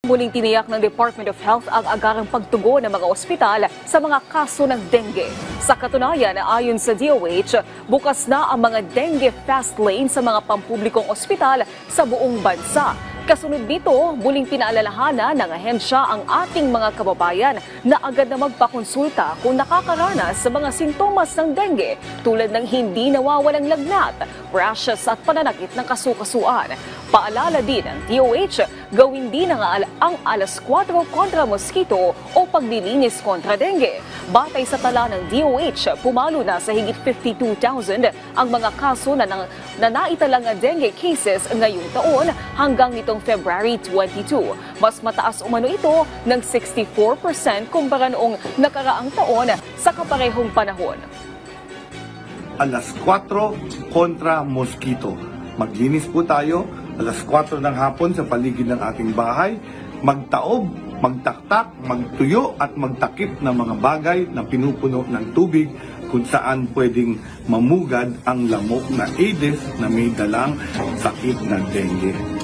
Muling tiniyak ng Department of Health ang agarang pagtugon ng mga ospital sa mga kaso ng dengue. Sa katunayan, ayon sa DOH, bukas na ang mga dengue fast lane sa mga pampublikong ospital sa buong bansa. Kasunod dito, muling pinaalalahanan ng ahensya ang ating mga kababayan na agad na magpakonsulta kung nakakaranas sa mga sintomas ng dengue tulad ng hindi nawawalang lagnat, rashes at pananakit ng kasukasuan. Paalala din ng DOH, gawin din ang alas 4 kontra mosquito o paglilinis kontra dengue. Batay sa tala ng DOH, pumalo na sa higit 52,000 ang mga kaso na naitalang dengue cases ngayong taon hanggang nitong February 22. Mas mataas umano ito ng 64% kumpara noong nakaraang taon sa kaparehong panahon. Alas 4 kontra mosquito. Maglinis po tayo alas 4 ng hapon sa paligid ng ating bahay. Magtaob, magtaktak, magtuyo at magtakip ng mga bagay na pinupuno ng tubig kung saan pwedeng mamugad ang lamok na Aedes na may dalang sakit na dengue.